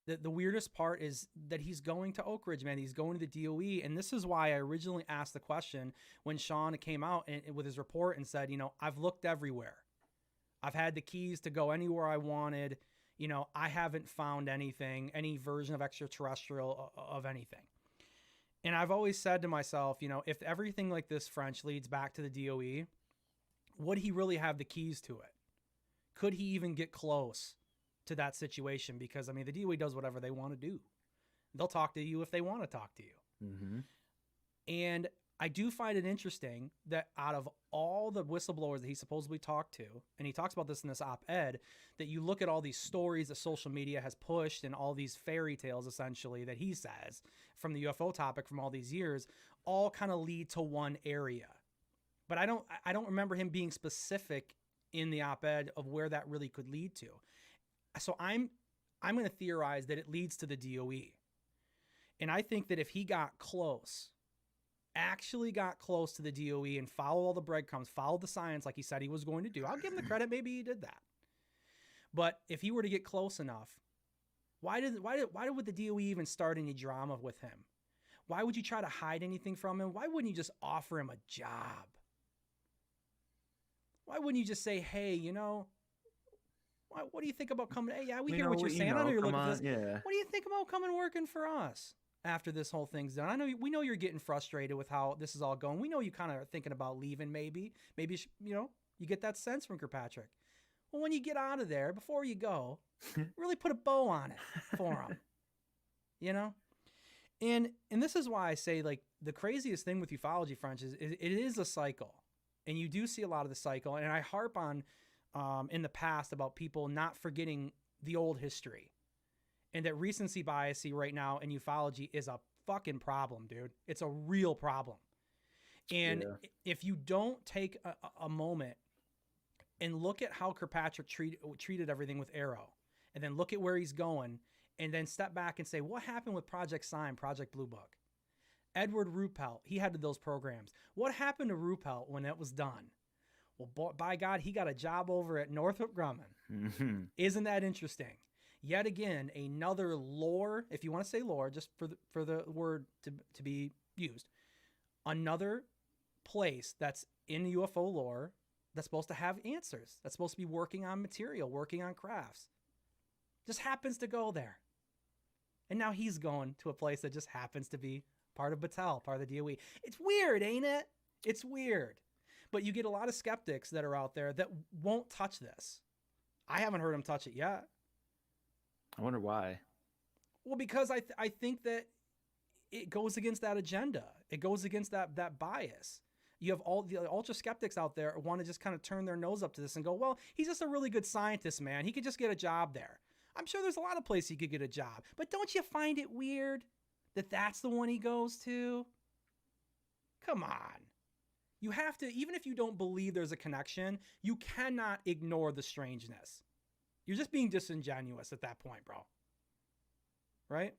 the weirdest part is that he's going to Oak Ridge, man. He's going to the DOE. And this is why I originally asked the question when Sean came out with his report and said, I've looked everywhere. I've had the keys to go anywhere I wanted. I haven't found anything, any version of extraterrestrial of anything. And I've always said to myself, if everything like this French leads back to the DOE, would he really have the keys to it? Could he even get close to that situation? Because, the DOE does whatever they want to do. They'll talk to you if they want to talk to you. Mm-hmm. And I do find it interesting that out of all the whistleblowers that he supposedly talked to, and he talks about this in this op-ed, that you look at all these stories that social media has pushed and all these fairy tales, essentially, that he says from the UFO topic from all these years, all kind of lead to one area. But I don't remember him being specific in the op-ed of where that really could lead to. So I'm going to theorize that it leads to the DOE. And I think that if he actually got close to the DOE and followed all the breadcrumbs, followed the science like he said he was going to do, I'll give him the credit. Maybe he did that. But if he were to get close enough, why would the DOE even start any drama with him? Why would you try to hide anything from him? Why wouldn't you just offer him a job? Why wouldn't you just say, hey, what do you think about coming? Hey, yeah, we hear what you're saying. I know you're looking for this. Yeah. What do you think about coming working for us after this whole thing's done? We know you're getting frustrated with how this is all going. We know you kind of are thinking about leaving maybe, you get that sense from Kirkpatrick. Well, when you get out of there, before you go, really put a bow on it for him, And this is why I say, like, the craziest thing with ufology, French, is it is a cycle. And you do see a lot of the cycle. And I harp on in the past about people not forgetting the old history. And that recency bias right now in ufology is a fucking problem, dude. It's a real problem. And if you don't take a moment and look at how Kirkpatrick treated everything with Arrow, and then look at where he's going, and then step back and say, what happened with Project Sign, Project Blue Book? Edward Ruppelt, he had those programs. What happened to Ruppelt when that was done? Well, by God, he got a job over at Northrop Grumman. Mm-hmm. Isn't that interesting? Yet again, another lore, if you want to say lore, just for the word to be used, another place that's in UFO lore that's supposed to have answers, that's supposed to be working on material, working on crafts, just happens to go there. And now he's going to a place that just happens to be part of Battelle, part of the DOE. It's weird, ain't it? It's weird. But you get a lot of skeptics that are out there that won't touch this. I haven't heard them touch it yet. I wonder why. Well, because I think that it goes against that agenda. It goes against that bias. You have all the ultra skeptics out there want to just kind of turn their nose up to this and go, well, he's just a really good scientist, man. He could just get a job there. I'm sure there's a lot of places he could get a job. But don't you find it weird that that's the one he goes to? Come on. You have to, even if you don't believe there's a connection, you cannot ignore the strangeness. You're just being disingenuous at that point, bro. Right?